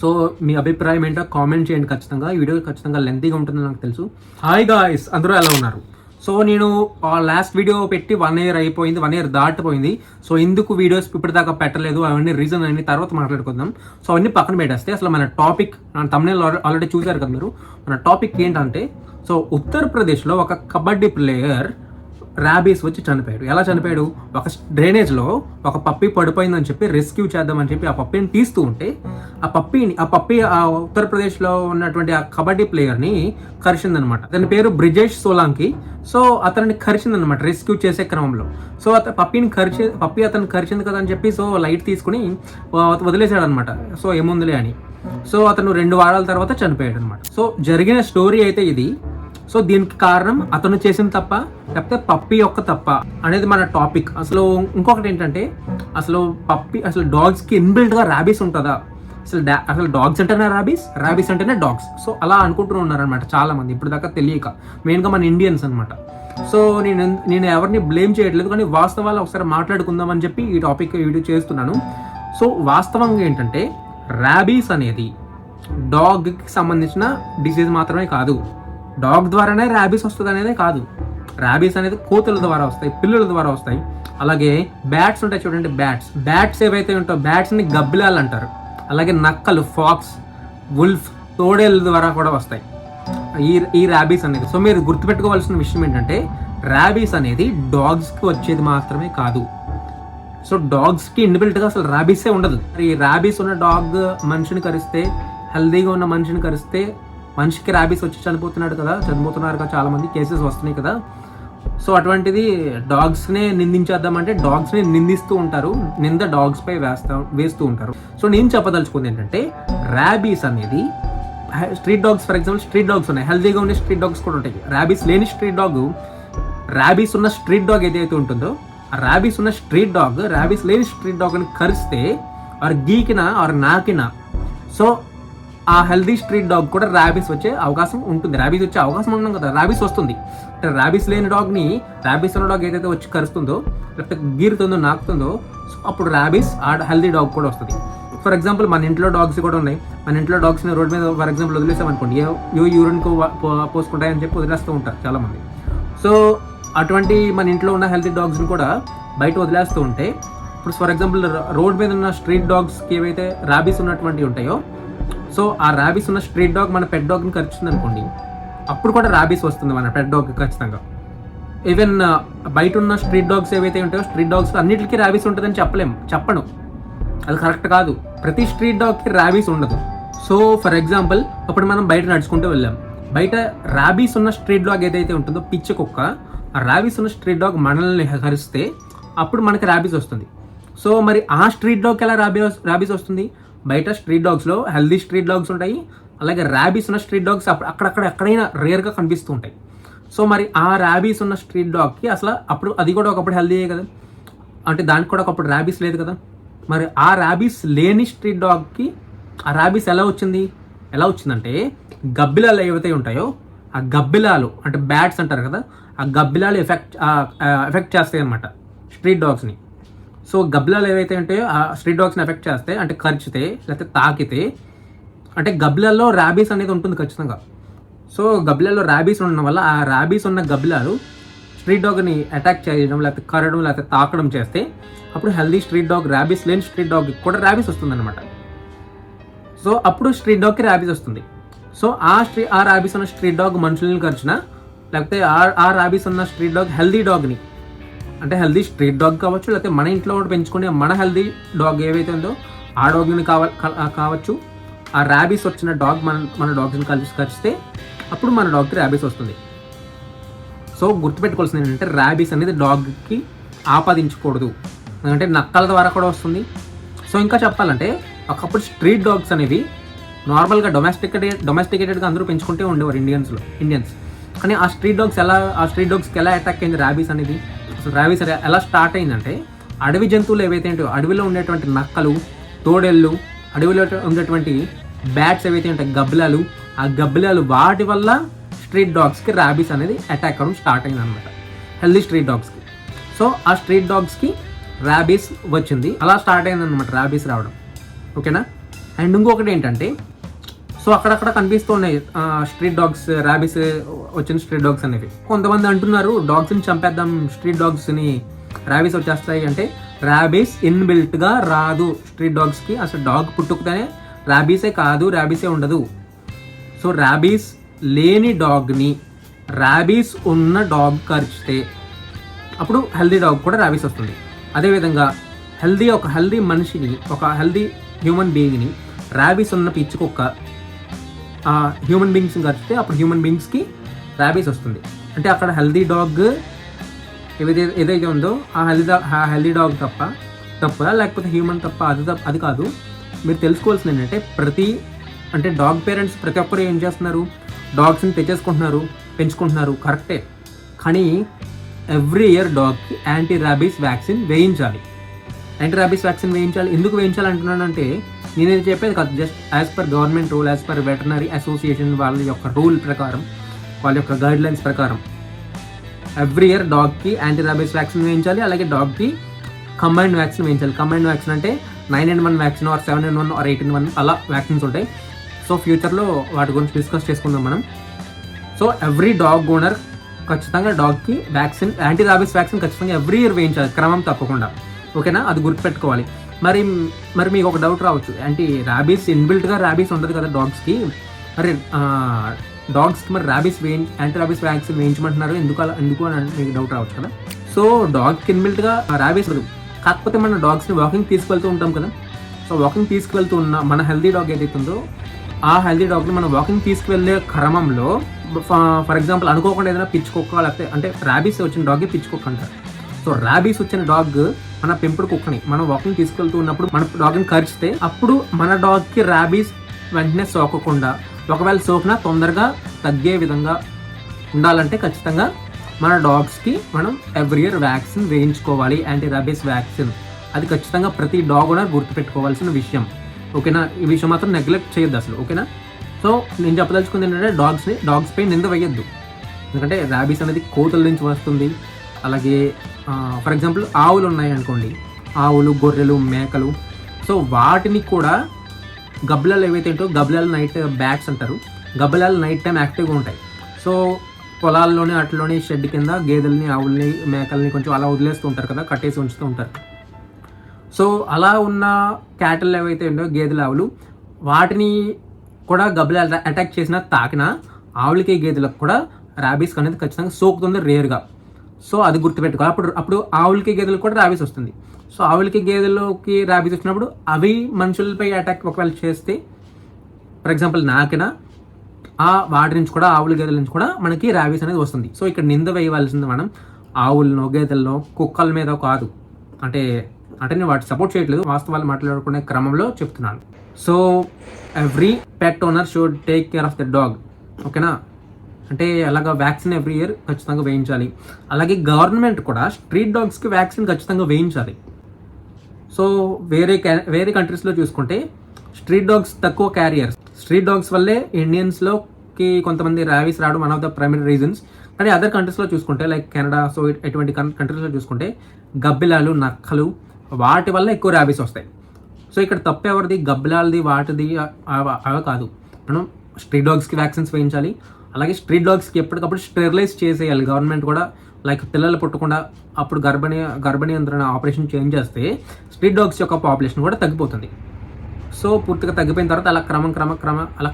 So మీ అభిప్రాయం ఏంటో comment చేయండి ఖచ్చితంగా. ఈ వీడియో ఖచ్చితంగా లెంతీగా ఉంటుందని నాకు తెలుసు. హాయ్ గాయ్స్, అందరూ ఎలా ఉన్నారు? సో నేను లాస్ట్ వీడియో పెట్టి 1 year అయిపోయింది, 1 year దాటిపోయింది. సో ఎందుకు వీడియోస్ ఇప్పటిదాకా పెట్టలేదు అవన్నీ రీజన్ అన్ని తర్వాత మాట్లాడుకుందాం. సో అవన్నీ పక్కన పెట్టేస్తే అసలు మన టాపిక్ తమ్నెయిల్ ఆల్రెడీ చూసారు కదా మీరు. మన టాపిక్ ఏంటంటే, సో ఉత్తరప్రదేశ్లో ఒక కబడ్డీ ప్లేయర్ ర్యాబీస్ వచ్చి చనిపోయాడు. ఎలా చనిపోయాడు? ఒక డ్రైనేజ్లో ఒక పప్పి పడిపోయిందని చెప్పి రెస్క్యూ చేద్దామని చెప్పి ఆ పప్పిని తీస్తూ ఉంటే ఆ పప్పి ఆ ఉత్తరప్రదేశ్లో ఉన్నటువంటి ఆ కబడ్డీ ప్లేయర్ని కరిచిందనమాట. అతని పేరు బ్రిజేష్ సోలాంకి. సో అతన్ని కరిచిందనమాట రెస్క్యూ చేసే క్రమంలో. సో పప్పి అతను కరిచింది కదా అని చెప్పి సో లైట్ తీసుకుని వదిలేశాడు అనమాట. సో ఏముందిలే అని. సో అతను 2 వారాల తర్వాత చనిపోయాడు అనమాట. సో జరిగిన స్టోరీ అయితే ఇది. సో దీనికి కారణం అతను చేసిన తప్ప లేకపోతే పప్పి యొక్క తప్ప అనేది మన టాపిక్. అసలు ఇంకొకటి ఏంటంటే, అసలు డాగ్స్కి ఇన్బిల్ట్గా ర్యాబీస్ ఉంటుందా? అసలు డాగ్స్ అంటేనే ర్యాబీస్ అంటేనే డాగ్స్. సో అలా అనుకుంటూ ఉన్నారనమాట చాలా మంది ఇప్పుడు దాకా తెలియక, మెయిన్గా మన ఇండియన్స్ అనమాట. సో నేను ఎవరిని బ్లేమ్ చేయట్లేదు, కానీ వాస్తవాలు ఒకసారి మాట్లాడుకుందాం అని చెప్పి ఈ టాపిక్ వీడియో చేస్తున్నాను. సో వాస్తవంగా ఏంటంటే, ర్యాబీస్ అనేది డాగ్కి సంబంధించిన డిసీజ్ మాత్రమే కాదు. డాగ్ ద్వారానే ర్యాబీస్ వస్తుంది అనేది కాదు. ర్యాబీస్ అనేది కోతుల ద్వారా వస్తాయి, పిల్లుల ద్వారా వస్తాయి. అలాగే బ్యాట్స్ ఉంటాయి చూడండి, బ్యాట్స్ ఏవైతే ఉంటాయో బ్యాట్స్ని గబ్బిలాలు అంటారు. అలాగే నక్కలు, ఫాక్స్, వుల్ఫ్, తోడేళ్ళ ద్వారా కూడా వస్తాయి ఈ ర్యాబీస్ అనేది. సో మీరు గుర్తుపెట్టుకోవాల్సిన విషయం ఏంటంటే, ర్యాబీస్ అనేది డాగ్స్కి వచ్చేది మాత్రమే కాదు. సో డాగ్స్కి ఇన్బిల్ట్గా అసలు ర్యాబీసే ఉండదు. ఈ ర్యాబీస్ ఉన్న డాగ్ మనిషిని కరిస్తే, హెల్దీగా ఉన్న మనిషిని కరిస్తే మనిషికి ర్యాబీస్ వచ్చి చనిపోతున్నారు కదా చాలా మంది కేసెస్ వస్తున్నాయి కదా. సో అటువంటిది డాగ్స్నే నిందించేద్దామంటే డాగ్స్ని నిందిస్తూ ఉంటారు, నింద డాగ్స్ పై వేస్తూ ఉంటారు. సో నేను చెప్పదలుచుకుంది ఏంటంటే, ర్యాబీస్ అనేది street dogs, for example street dogs ఉన్నాయి, హెల్దీగా ఉండే స్ట్రీట్ డాగ్స్ కూడా ఉంటాయి. ర్యాబీస్ లేని స్ట్రీట్ డాగ్, ర్యాబీస్ ఉన్న స్ట్రీట్ డాగ్ ఏదైతే ఉంటుందో ఆ ర్యాబీస్ ఉన్న స్ట్రీట్ డాగ్ ర్యాబీస్ లేని స్ట్రీట్ డాగ్ని కరిస్తే ఆర్ గీకినా ఆర్ నాకినా, సో ఆ హెల్దీ స్ట్రీట్ డాగ్ కూడా ర్యాబీస్ వచ్చే అవకాశం ఉంటుంది. ర్యాబీస్ వచ్చే అవకాశం ఉండడం కదా, ర్యాబీస్ వస్తుంది. అంటే ర్యాబీస్ లేని డాగ్ని ర్యాబీస్ ఉన్న డాగ్ ఏదైతే వచ్చి కరుస్తుందో లేకపోతే గీరుతుందో నాకుతుందో, సో అప్పుడు ర్యాబీస్ ఆ హెల్దీ డాగ్ కూడా వస్తుంది. ఫర్ ఎగ్జాంపుల్ మన ఇంట్లో డాగ్స్ కూడా ఉన్నాయి. మన ఇంట్లో డాగ్స్ని రోడ్ మీద ఫర్ ఎగ్జాంపుల్ వదిలేసామనుకోండి, యూరిన్కు పోసుకుంటాయని చెప్పి వదిలేస్తూ ఉంటారు చాలామంది. సో అటువంటి మన ఇంట్లో ఉన్న హెల్తీ డాగ్స్ని కూడా బయట వదిలేస్తూ ఉంటే, ఇప్పుడు ఫర్ ఎగ్జాంపుల్ రోడ్ మీద ఉన్న స్ట్రీట్ డాగ్స్కి ఏవైతే ర్యాబీస్ ఉన్నటువంటివి ఉంటాయో, సో ఆ ర్యాబీస్ ఉన్న స్ట్రీట్ డాగ్ మన పెట్ డాగ్ని కరిచింది అనుకోండి, అప్పుడు కూడా ర్యాబీస్ వస్తుంది మన పెట్ డాగ్ ఖచ్చితంగా. ఈవెన్ బయట ఉన్న స్ట్రీట్ డాగ్స్ ఏవైతే ఉంటాయో స్ట్రీట్ డాగ్స్ అన్నిటికీ ర్యాబీస్ ఉంటుందని చెప్పను, అది కరెక్ట్ కాదు. ప్రతి స్ట్రీట్ డాగ్కి ర్యాబీస్ ఉండదు. సో ఫర్ ఎగ్జాంపుల్ అప్పుడు మనం బయట నడుచుకుంటూ వెళ్ళాం, బయట ర్యాబీస్ ఉన్న స్ట్రీట్ డాగ్ ఏదైతే ఉంటుందో పిచ్చి కుక్క, ఆ ర్యాబీస్ ఉన్న స్ట్రీట్ డాగ్ మనల్ని కరిస్తే అప్పుడు మనకి ర్యాబీస్ వస్తుంది. సో మరి ఆ స్ట్రీట్ డాగ్కి ఎలా ర్యాబీస్ వస్తుంది? బయట స్ట్రీట్ డాగ్స్లో హెల్దీ స్ట్రీట్ డాగ్స్ ఉంటాయి, అలాగే ర్యాబీస్ ఉన్న స్ట్రీట్ డాగ్స్ ఎక్కడైనా రేర్గా కనిపిస్తూ ఉంటాయి. సో మరి ఆ ర్యాబీస్ ఉన్న స్ట్రీట్ డాగ్కి అసలు అప్పుడు అది కూడా ఒకప్పుడు హెల్దీయే కదా, అంటే దానికి కూడా ఒకప్పుడు ర్యాబీస్ లేదు కదా. మరి ఆ ర్యాబీస్ లేని స్ట్రీట్ డాగ్కి ఆ ర్యాబీస్ ఎలా వచ్చిందంటే, గబ్బిలాలు ఏవైతే ఉంటాయో ఆ గబ్బిలాలు అంటే బ్యాట్స్ అంటారు కదా, ఆ గబ్బిలాలు ఎఫెక్ట్ చేస్తాయి అన్నమాట స్ట్రీట్ డాగ్స్ని. సో గబ్బిలాలు ఏవైతే ఉంటాయో ఆ స్ట్రీట్ డాగ్స్ని ఎఫెక్ట్ చేస్తే, అంటే కరిచితే లేకపోతే తాకితే, అంటే గబ్బిలాల్లో ర్యాబీస్ అనేది ఉంటుంది ఖచ్చితంగా. సో గబ్బిలాల్లో ర్యాబీస్ ఉండడం వల్ల ఆ ర్యాబీస్ ఉన్న గబ్బిలాలు స్ట్రీట్ డాగ్ని అటాక్ చేయడం లేకపోతే కరడం లేకపోతే తాకడం చేస్తే అప్పుడు హెల్దీ స్ట్రీట్ డాగ్, ర్యాబీస్ లేని స్ట్రీట్ డాగ్కి కూడా ర్యాబీస్ వస్తుంది అనమాట. సో అప్పుడు స్ట్రీట్ డాగ్కి ర్యాబీస్ వస్తుంది. సో ఆ ర్యాబీస్ ఉన్న స్ట్రీట్ డాగ్ మనుషుల్ని కరిచినా లేకపోతే ఆ ర్యాబీస్ ఉన్న స్ట్రీట్ డాగ్ హెల్దీ డాగ్ని, అంటే హెల్దీ స్ట్రీట్ డాగ్ కావచ్చు లేకపోతే మన ఇంట్లో కూడా పెంచుకునే మన హెల్దీ డాగ్ ఏవైతే ఉందో ఆ డాగ్ని కావచ్చు, ఆ ర్యాబీస్ వచ్చిన డాగ్ మన డాగ్స్ని కరిస్తే అప్పుడు మన డాగ్కి ర్యాబీస్ వస్తుంది. సో గుర్తుపెట్టుకోవాల్సింది ఏంటంటే, ర్యాబీస్ అనేది డాగ్కి ఆపాదించకూడదు, ఎందుకంటే నక్కల ద్వారా కూడా వస్తుంది. సో ఇంకా చెప్పాలంటే, ఒకప్పుడు స్ట్రీట్ డాగ్స్ అనేవి నార్మల్గా డొమెస్టికేటెడ్గా అందరూ పెంచుకుంటే ఉండేవారు ఇండియన్స్. కానీ ఆ స్ట్రీట్ డాగ్స్కి ఎలా అటాక్ అయింది ర్యాబీస్ అనేది? అసలు ర్యాబీస్ ఎలా స్టార్ట్ అయిందంటే, అడవి జంతువులు ఏవైతే ఉంటాయో, అడవిలో ఉండేటువంటి నక్కలు, తోడేళ్ళు, అడవిలో ఉండేటువంటి బ్యాట్స్ ఏవైతే ఉంటాయి గబ్బిలాలు, ఆ గబ్బిలాలు వాటి వల్ల స్ట్రీట్ డాగ్స్కి ర్యాబీస్ అనేది అటాక్ అవ్వడం స్టార్ట్ అయింది అనమాట, హెల్దీ స్ట్రీట్ డాగ్స్కి. సో ఆ స్ట్రీట్ డాగ్స్కి ర్యాబీస్ వచ్చింది, అలా స్టార్ట్ అయింది అనమాట ర్యాబీస్ రావడం. ఓకేనా? అండ్ ఇంకొకటి ఏంటంటే, సో అక్కడక్కడ కనిపిస్తూ ఉన్నాయి స్ట్రీట్ డాగ్స్, ర్యాబీస్ వచ్చిన స్ట్రీట్ డాగ్స్ అనేవి. కొంతమంది అంటున్నారు డాగ్స్ని చంపేద్దాం, స్ట్రీట్ డాగ్స్ని ర్యాబీస్ వచ్చేస్తాయి అంటే, ర్యాబీస్ ఇన్బిల్ట్గా రాదు స్ట్రీట్ డాగ్స్కి. అసలు డాగ్ పుట్టుకతోనే ర్యాబీసే కాదు, ర్యాబీసే ఉండదు. సో ర్యాబీస్ లేని డాగ్ని ర్యాబీస్ ఉన్న డాగ్ కరిచితే అప్పుడు హెల్దీ డాగ్ కూడా ర్యాబీస్ వస్తుంది. అదేవిధంగా ఒక హెల్దీ మనిషిని, ఒక హెల్దీ హ్యూమన్ బీయింగ్ని ర్యాబీస్ ఉన్న పిచ్చి కుక్క హ్యూమన్ బీయింగ్స్ని కరిచితే అప్పుడు హ్యూమన్ బీయింగ్స్కి ర్యాబీస్ వస్తుంది. అంటే అక్కడ హెల్దీ డాగ్ ఏదైతే ఉందో ఆ హెల్దీ డాగ్ తప్ప లేకపోతే హ్యూమన్ తప్ప అది కాదు. మీరు తెలుసుకోవాల్సింది ఏంటంటే, అంటే డాగ్ పేరెంట్స్ ప్రతి ఒక్కరు ఏం చేస్తున్నారు, డాగ్స్ని తెచ్చేసుకుంటున్నారు, పెంచుకుంటున్నారు, కరెక్టే. కానీ ఎవ్రీ ఇయర్ డాగ్కి యాంటీ ర్యాబీస్ వ్యాక్సిన్ వేయించాలి. ఎందుకు వేయించాలి అంటున్నానంటే, నేనేది చెప్పేది కాదు, just as per government rule, as per veterinary association వాళ్ళ యొక్క రూల్ ప్రకారం, వాళ్ళ యొక్క గైడ్ లైన్స్ ప్రకారం ఎవ్రీ ఇయర్ డాగ్కి యాంటీ ర్యాబీస్ వ్యాక్సిన్ వేయించాలి. అలాగే డాగ్కి కంబైన్డ్ వ్యాక్సిన్ వేయించాలి. కంబైన్డ్ వ్యాక్సిన్ అంటే 9-in-1 vaccine, are 7-in-1 are 8-in-1 అలా వ్యాక్సిన్స్ ఉంటాయి. సో ఫ్యూచర్లో వాటి గురించి డిస్కస్ చేసుకుందాం మనం. సో ఎవ్రీ డాగ్ ఓనర్ ఖచ్చితంగా డాగ్కి వ్యాక్సిన్, యాంటీ ర్యాబీస్ వ్యాక్సిన్ ఖచ్చితంగా ఎవ్రీ ఇయర్ వేయించాలి, క్రమం తప్పకుండా. ఓకేనా, అది గుర్తుపెట్టుకోవాలి. మరి మీకు ఒక డౌట్ రావచ్చు, ర్యాబీస్ ఇన్బిల్ట్గా ర్యాబీస్ ఉండదు కదా డాగ్స్కి, మరి డాగ్స్కి మరి యాంటీ ర్యాబీస్ వ్యాక్సిన్ వేయించమంటున్నారు ఎందుకు అని మీకు డౌట్ రావచ్చు కదా. సో డాగ్కి ఇన్బిల్ట్గా ర్యాబీస్ ఉండదు. కాకపోతే మన డాగ్స్ని వాకింగ్ తీసుకువెళ్తూ ఉంటాం కదా. సో వాకింగ్ తీసుకువెళ్తూ ఉన్న మన హెల్దీ డాగ్ ఏదైతే ఉందో ఆ హెల్దీ డాగ్ని మనం వాకింగ్ తీసుకువెళ్ళే క్రమంలో ఫర్ ఎగ్జాంపుల్ అనుకోకుండా ఏదైనా పిచ్చుకోక్క, లేకపోతే అంటే ర్యాబీస్ వచ్చిన డాగ్కి పిచ్చుకోక్క అంటారు. సో ర్యాబీస్ వచ్చిన డాగ్ మన పెంపుడు కుక్కని మనం వాకింగ్ తీసుకెళ్తూ ఉన్నప్పుడు మన డాగ్ని కరిచితే అప్పుడు మన డాగ్కి ర్యాబీస్ వెంటనే సోకకుండా, ఒకవేళ సోకినా తొందరగా తగ్గే విధంగా ఉండాలంటే ఖచ్చితంగా మన డాగ్స్కి మనం ఎవ్రీ ఇయర్ వ్యాక్సిన్ వేయించుకోవాలి, యాంటీ ర్యాబీస్ వ్యాక్సిన్. అది ఖచ్చితంగా ప్రతి డాగ్ ఓనర్ గుర్తుపెట్టుకోవాల్సిన విషయం. ఓకేనా, ఈ విషయం మాత్రం నెగ్లెక్ట్ చేయొద్దు అసలు. ఓకేనా, సో నేను చెప్పదలుచుకుంది ఏంటంటే, డాగ్స్ పై నింద వేయొద్దు. ఎందుకంటే ర్యాబీస్ అనేది కోతుల నుంచి వస్తుంది. అలాగే ఫర్ ఎగ్జాంపుల్ ఆవులు ఉన్నాయి అనుకోండి, ఆవులు, గొర్రెలు, మేకలు. సో వాటిని కూడా గబ్బిలాలు ఏవైతే ఉంటాయో, గబ్బిలాలు నైట్ బ్యాట్స్ అంటారు, గబ్బిలాలు నైట్ టైం యాక్టివ్గా ఉంటాయి. సో పొలాల్లోనే అట్లోనే షెడ్ కింద గేదెల్ని, ఆవుల్ని, మేకల్ని కొంచెం అలా వదిలేస్తూ ఉంటారు కదా, కట్టేసి ఉంచుతూ ఉంటారు. సో అలా ఉన్న క్యాటిల్ ఏవైతే ఉంటాయో, గేదెలు, ఆవులు, వాటిని కూడా గబ్బిలాలు అటాక్ చేసినా తాకినా ఆవులకి, గేదెలకు కూడా ర్యాబీస్ అనేది ఖచ్చితంగా సోకుతుంది రేర్గా. సో అది గుర్తుపెట్టుకోవాలి. అప్పుడు ఆవులకి, గేదెలకు కూడా ర్యాబీస్ వస్తుంది. సో ఆవులకి, గేదెలకి ర్యాబీస్ వచ్చినప్పుడు అవి మనుషులపై అటాక్ ఒకవేళ చేస్తే, ఫర్ ఎగ్జాంపుల్ నాకినా వాటి నుంచి కూడా, ఆవుల, గేదెల నుంచి కూడా మనకి ర్యాబీస్ అనేది వస్తుంది. సో ఇక్కడ నింద వేయవలసింది మనం ఆవులను, గేదెలను, కుక్కల మీద కాదు. అంటే నేను వాటి సపోర్ట్ చేయట్లేదు, వాస్తవాలు మాట్లాడుకునే క్రమంలో చెప్తున్నాను. So every pet owner should take care of the dog. ఓకేనా, అంటే అలాగా వ్యాక్సిన్ ఎవ్రీ ఇయర్ ఖచ్చితంగా వేయించాలి. అలాగే గవర్నమెంట్ కూడా స్ట్రీట్ డాగ్స్కి వ్యాక్సిన్ ఖచ్చితంగా వేయించాలి. సో వేరే కంట్రీస్లో చూసుకుంటే స్ట్రీట్ డాగ్స్ తక్కువ క్యారియర్స్. స్ట్రీట్ డాగ్స్ వల్లే ఇండియన్స్లోకి కొంతమంది ర్యాబీస్ రావడం one of the primary reasons. కానీ అదర్ కంట్రీస్లో చూసుకుంటే, లైక్ కెనడా, సో ఎటువంటి కంట్రీస్లో చూసుకుంటే గబ్బిలాలు, నక్కలు, వాటి వల్ల ఎక్కువ ర్యాబీస్ వస్తాయి. సో ఇక్కడ తప్పెవరిది, గబ్బిలాలది, వాటిది అవి కాదు. మనం స్ట్రీట్ డాగ్స్కి వ్యాక్సిన్స్ వేయించాలి. అలాగే స్ట్రీట్ డాగ్స్కి ఎప్పటికప్పుడు స్టెరిలైజ్ చేసేయాలి గవర్నమెంట్ కూడా. లైక్ పిల్లలు పుట్టకుండా అప్పుడు గర్భనియంత్రణ ఆపరేషన్ చేంజ్ చేస్తే స్ట్రీట్ డాగ్స్ యొక్క పాపులేషన్ కూడా తగ్గిపోతుంది. సో పూర్తిగా తగ్గిపోయిన తర్వాత అలా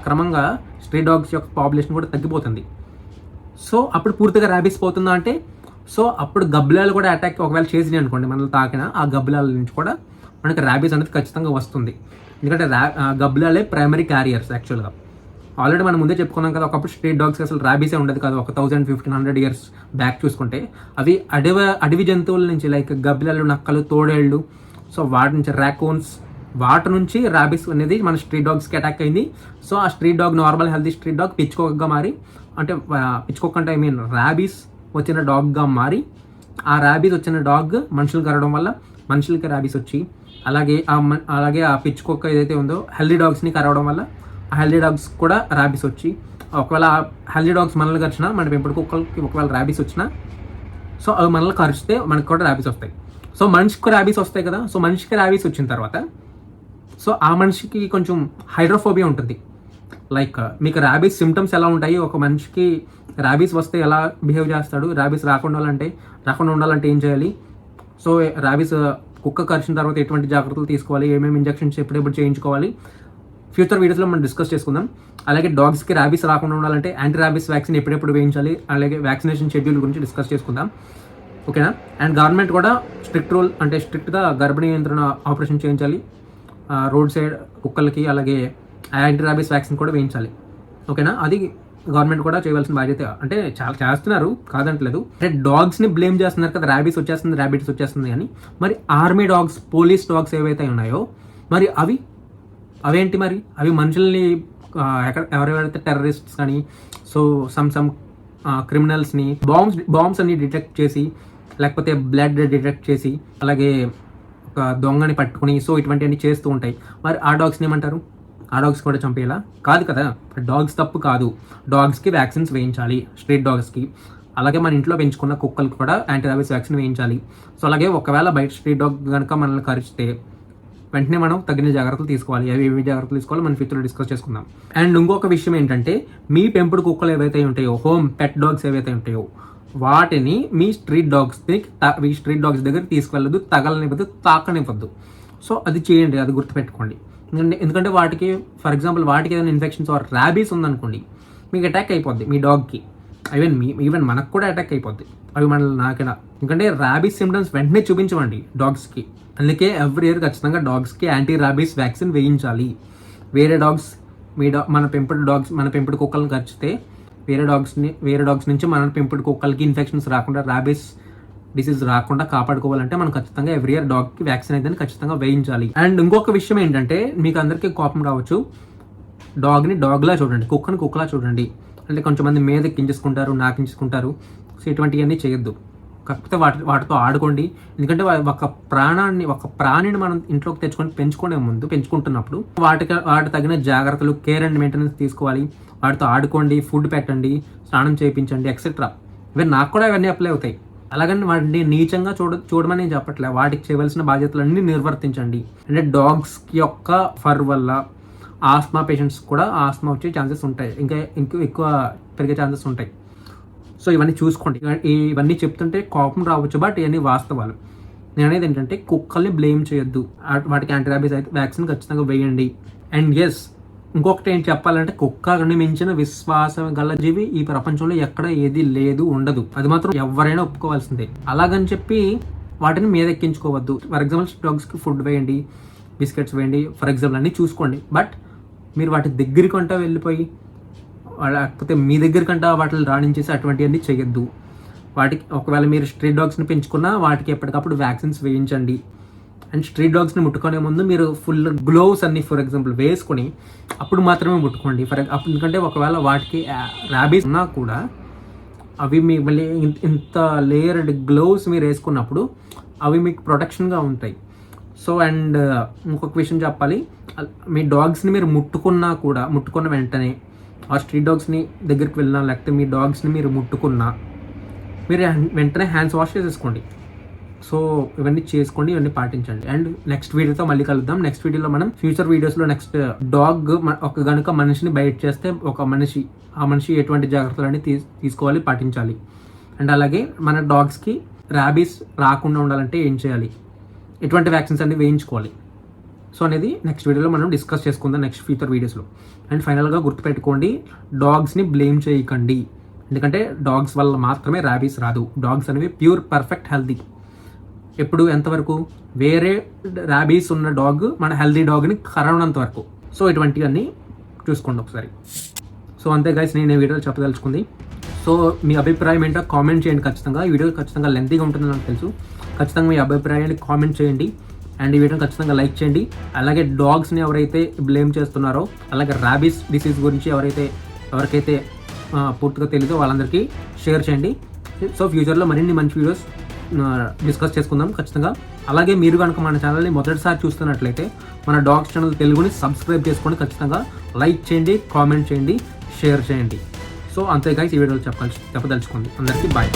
క్రమంగా స్ట్రీట్ డాగ్స్ యొక్క పాపులేషన్ కూడా తగ్గిపోతుంది. సో అప్పుడు పూర్తిగా ర్యాబీస్ పోతుందా అంటే, సో అప్పుడు గబ్బిలాలు కూడా అటాక్ ఒకవేళ చేసినాయి అనుకోండి, మనల్ని తాకిన ఆ గబ్బిలాల నుంచి కూడా మనకి ర్యాబీస్ అనేది ఖచ్చితంగా వస్తుంది. ఎందుకంటే గబ్బిలాలే ప్రైమరీ క్యారియర్స్ యాక్చువల్గా. ఆల్రెడీ మనం ముందే చెప్పుకున్నాం కదా, ఒకప్పుడు స్ట్రీట్ డాగ్స్ అసలు ర్యాబీసే ఉండదు కాదు. 1000-1500 ఇయర్స్ బ్యాక్ చూసుకుంటే అవి అడవి జంతువుల నుంచి, లైక్ గబ్బిలాలు, నక్కలు, తోడేళ్ళు, సో వాటి నుంచి ర్యాకోన్స్, వాటి నుంచి ర్యాబీస్ అనేది మన స్ట్రీట్ డాగ్స్కి అటాక్ అయింది. సో ఆ street dog, normal healthy street dog పిచ్చుకోకగా మారి, అంటే పిచ్చుకోకంటే ర్యాబీస్ వచ్చిన డాగ్గా మారి, ఆ ర్యాబీస్ వచ్చిన డాగ్ మనుషులు కరవడం వల్ల మనుషులకి ర్యాబీస్ వచ్చి, అలాగే ఆ పిచ్చుకోక ఏదైతే ఉందో హెల్తీ డాగ్స్ని కరవడం వల్ల ఆ హెల్తీ డాగ్స్ కూడా ర్యాబీస్ వచ్చి, ఒకవేళ హెల్తీ డాగ్స్ మనల్ని కరిచినా, మన పెంపుడు కుక్కలకి ఒకవేళ ర్యాబీస్ వచ్చినా, సో అవి మనల్ని కరిచితే మనకు కూడా ర్యాబీస్ వస్తాయి. సో మనిషికి ర్యాబీస్ వస్తాయి కదా. సో మనిషికి ర్యాబీస్ వచ్చిన తర్వాత సో ఆ మనిషికి కొంచెం హైడ్రోఫోబియా ఉంటుంది. లైక్ మీకు ర్యాబీస్ సిమ్టమ్స్ ఎలా ఉంటాయి, ఒక మనిషికి ర్యాబీస్ వస్తే ఎలా బిహేవ్ చేస్తాడు, ర్యాబీస్ రాకుండా ఉండాలంటే ఏం చేయాలి, సో ర్యాబీస్ కుక్క కరిచిన తర్వాత ఎటువంటి జాగ్రత్తలు తీసుకోవాలి, ఏమేమి ఇంజెక్షన్స్ ఎప్పుడెప్పుడు చేయించుకోవాలి, ఫ్యూచర్ వీడియోస్లో మనం డిస్కస్ చేసుకుందాం. అలాగే డాగ్స్కి ర్యాబీస్ రాకుండా ఉండాలంటే యాంటీ ర్యాబీస్ వ్యాక్సిన్ ఎప్పుడెప్పుడు వేయించాలి, అలాగే వ్యాక్సినేషన్ షెడ్యూల్ గురించి డిస్కస్ చేసుకుందాం. ఓకేనా. అండ్ గవర్నమెంట్ కూడా స్ట్రిక్ట్గా గర్భిణీ నియంత్రణ ఆపరేషన్ చేయించాలి, రోడ్ సైడ్ కుక్కలకి, అలాగే యాంటీ ర్యాబీస్ వ్యాక్సిన్ కూడా వేయించాలి. ఓకేనా. అది గవర్నమెంట్ కూడా చేయవలసిన బాధ్యత. అంటే చాలా చేస్తున్నారు, కాదంటలేదు. అంటే డాగ్స్ని బ్లేమ్ చేస్తున్నారు కదా, ర్యాబీస్ వచ్చేస్తుంది అని. మరి ఆర్మీ డాగ్స్, పోలీస్ డాగ్స్ ఏవైతే ఉన్నాయో మరి అవేంటి మరి? అవి మనుషుల్ని ఎవరెవరైతే టెర్రరిస్ట్స్ కానీ సో సమ్ క్రిమినల్స్ని బాంబ్స్ అన్ని డిటెక్ట్ చేసి, లేకపోతే బ్లడ్ డిటెక్ట్ చేసి, అలాగే ఒక దొంగని పట్టుకుని సో ఇటువంటివన్నీ చేస్తూ ఉంటాయి. మరి ఆ డాగ్స్ని ఏమంటారు? ఆ డాగ్స్ కూడా చంపేయాలా? కాదు కదా. డాగ్స్ తప్పు కాదు. డాగ్స్కి వ్యాక్సిన్స్ వేయించాలి, స్ట్రీట్ డాగ్స్కి. అలాగే మన ఇంట్లో పెంచుకున్న కుక్కలకు కూడా యాంటీ ర్యాబీస్ వ్యాక్సిన్ వేయించాలి. సో అలాగే ఒకవేళ బయట స్ట్రీట్ డాగ్ కనుక మనల్ని కరిస్తే వెంటనే మనం తగిన జాగ్రత్తలు తీసుకోవాలి. ఏవి జాగ్రత్తలు తీసుకోవాలో మన ఫ్యూచర్లో డిస్కస్ చేసుకుందాం. అండ్ ఇంకొక విషయం ఏంటంటే, మీ పెంపుడు కుక్కలు ఏవైతే ఉంటాయో, హోమ్ పెట్ డాగ్స్ ఏవైతే ఉంటాయో, వాటిని మీ స్ట్రీట్ డాగ్స్ దగ్గర తీసుకువెళ్ళదు, తగలనివ్వద్దు, తాకనివ్వద్దు. సో అది చేయండి, అది గుర్తుపెట్టుకోండి. ఎందుకంటే వాటికి, ఫర్ ఎగ్జాంపుల్ వాటికి ఏదైనా ఇన్ఫెక్షన్స్ ఆర్ ర్యాబీస్ ఉందనుకోండి, మీకు అటాక్ అయిపోద్ది మీ డాగ్కి. ఈవెన్ మనకు కూడా అటాక్ అయిపోద్ది అవి మనల్ని నాకేనా. ఎందుకంటే ర్యాబీస్ సిమ్టమ్స్ వెంటనే చూపించమండి డాగ్స్కి. అందుకే ఎవ్రీ ఇయర్ ఖచ్చితంగా డాగ్స్కి యాంటీ ర్యాబీస్ వ్యాక్సిన్ వేయించాలి. వేరే డాగ్స్ మన పెంపుడు కుక్కలను కరిచితే వేరే డాగ్స్ నుంచి మన పెంపుడు కుక్కలకి ఇన్ఫెక్షన్స్ రాకుండా, ర్యాబీస్ డిసీజ్ రాకుండా కాపాడుకోవాలంటే మనం ఖచ్చితంగా ఎవ్రీ ఇయర్ డాగ్కి వ్యాక్సిన్ అయితే ఖచ్చితంగా వేయించాలి. అండ్ ఇంకొక విషయం ఏంటంటే, మీకు అందరికీ కోపం రావచ్చు, డాగ్ని డాగ్లా చూడండి, కుక్కని కుక్కలా చూడండి. అంటే కొంచెంమంది మీద ఎక్కించేసుకుంటారు, నాకించుకుంటారు. సో ఇటువంటివన్నీ చేయొద్దు. కాకపోతే వాటితో ఆడుకోండి. ఎందుకంటే ఒక ప్రాణిని మనం ఇంట్లోకి తెచ్చుకొని పెంచుకుంటున్నప్పుడు వాటి తగిన జాగ్రత్తలు, కేర్ అండ్ మెయింటెనెన్స్ తీసుకోవాలి. వాటితో ఆడుకోండి, ఫుడ్ పెట్టండి, స్నానం చేయించండి, ఎక్సెట్రా. నాకు కూడా ఇవన్నీ అప్లై అవుతాయి. అలాగని వాటిని నీచంగా చూడమని నేను చెప్పట్లే. వాటికి చేయవలసిన బాధ్యతలన్నీ నిర్వర్తించండి. అంటే డాగ్స్ యొక్క ఫర్ వల్ల ఆస్మా పేషెంట్స్ కూడా ఆస్మా వచ్చే ఛాన్సెస్ ఉంటాయి, ఇంకా ఎక్కువ పెరిగే ఛాన్సెస్ ఉంటాయి. సో ఇవన్నీ చూసుకోండి. ఇవన్నీ చెప్తుంటే కోపం రావచ్చు, బట్ ఇవన్నీ వాస్తవాలు. నేను అనేది ఏంటంటే, కుక్కల్ని బ్లేమ్ చేయొద్దు, వాటికి యాంటీ ర్యాబీస్ వ్యాక్సిన్ ఖచ్చితంగా వేయండి. అండ్ ఎస్, ఇంకొకటి ఏంటి చెప్పాలంటే, కుక్కని మించిన విశ్వాసం గల జీవి ఈ ప్రపంచంలో ఎక్కడ ఏది లేదు, ఉండదు. అది మాత్రం ఎవరైనా ఒప్పుకోవాల్సిందే. అలాగని చెప్పి వాటిని మీద ఎక్కించుకోవద్దు. ఫర్ ఎగ్జాంపుల్ డాగ్స్కి ఫుడ్ వేయండి, బిస్కెట్స్ వేయండి, ఫర్ ఎగ్జాంపుల్ అన్నీ చూసుకోండి. బట్ మీరు వాటి దగ్గరికంటా వెళ్ళిపోయి, లేకపోతే మీ దగ్గరికంటా వాటిని రాణించేసి అటువంటివన్నీ చేయొద్దు. వాటికి ఒకవేళ మీరు స్ట్రీట్ డాగ్స్ని పెంచుకున్నా వాటికి ఎప్పటికప్పుడు వ్యాక్సిన్స్ వేయించండి. అండ్ స్ట్రీట్ డాగ్స్ని ముట్టుకునే ముందు మీరు ఫుల్ గ్లోవ్స్ అన్ని ఫర్ ఎగ్జాంపుల్ వేసుకొని అప్పుడు మాత్రమే ముట్టుకోండి. ఎందుకంటే ఒకవేళ వాటికి ర్యాబీస్ ఉన్నా కూడా అవి మీ మళ్ళీ ఇంత లేయర్డ్ గ్లోవ్స్ మీరు వేసుకున్నప్పుడు అవి మీకు ప్రొటెక్షన్గా ఉంటాయి. సో అండ్ ఇంకొక విషయం చెప్పాలి, మీ డాగ్స్ని మీరు ముట్టుకున్న వెంటనే ఆ స్ట్రీట్ డాగ్స్ని దగ్గరికి వెళ్ళినా, లేకపోతే మీ డాగ్స్ని మీరు ముట్టుకున్నా మీరు వెంటనే హ్యాండ్స్ వాష్ చేసేసుకోండి. సో ఇవన్నీ చేసుకోండి, ఇవన్నీ పాటించండి. అండ్ నెక్స్ట్ వీడియోతో మళ్ళీ కలుద్దాం. నెక్స్ట్ వీడియోలో మనం ఫ్యూచర్ వీడియోస్లో నెక్స్ట్ డాగ్ గనుక మనిషిని బైట్ చేస్తే ఆ మనిషి ఎటువంటి జాగ్రత్తలన్నీ తీసుకోవాలి, పాటించాలి. అండ్ అలాగే మన డాగ్స్కి ర్యాబీస్ రాకుండా ఉండాలంటే ఏం చేయాలి, ఎటువంటి వ్యాక్సిన్స్ అన్ని వేయించుకోవాలి. సో అనేది నెక్స్ట్ వీడియోలో మనం డిస్కస్ చేసుకుందాం, నెక్స్ట్ ఫ్యూచర్ వీడియోస్లో. అండ్ ఫైనల్గా గుర్తుపెట్టుకోండి, డాగ్స్ని బ్లేమ్ చేయకండి. ఎందుకంటే డాగ్స్ వల్ల మాత్రమే ర్యాబీస్ రాదు. డాగ్స్ అనేవి ప్యూర్ పర్ఫెక్ట్ హెల్తీ. ఎప్పుడు ఎంతవరకు వేరే ర్యాబీస్ ఉన్న డాగ్ మన హెల్తీ డాగ్ని కరవనంత వరకు. సో ఇటువంటివన్నీ చూసుకోండి ఒకసారి. సో అంతే గైస్, నేను ఈ వీడియోలో చెప్పదలుచుకుంది. సో మీ అభిప్రాయం ఏంటో కామెంట్ చేయండి ఖచ్చితంగా. ఈ వీడియో ఖచ్చితంగా లెంతీగా ఉంటుందని నాకు తెలుసు. ఖచ్చితంగా మీ అభిప్రాయాన్ని కామెంట్ చేయండి. అండ్ ఈ వీడియోని ఖచ్చితంగా లైక్ చేయండి. అలాగే డాగ్స్ని ఎవరైతే బ్లేమ్ చేస్తున్నారో, అలాగే ర్యాబీస్ డిసీజ్ గురించి ఎవరికైతే పూర్తిగా తెలీదో వాళ్ళందరికీ షేర్ చేయండి. సో ఫ్యూచర్లో మరిన్ని మంచి వీడియోస్ డిస్కస్ చేసుకుందాం ఖచ్చితంగా. అలాగే మీరు కనుక మన ఛానల్ని మొదటిసారి చూస్తున్నట్లయితే మన డాగ్స్ ఛానల్ తెలుగుని సబ్స్క్రైబ్ చేసుకోండి. ఖచ్చితంగా లైక్ చేయండి, కామెంట్ చేయండి, షేర్ చేయండి. సో అంతే గైస్, ఈ వీడియోలో చెప్పదలుచుకుంది. అందరికీ బాయ్.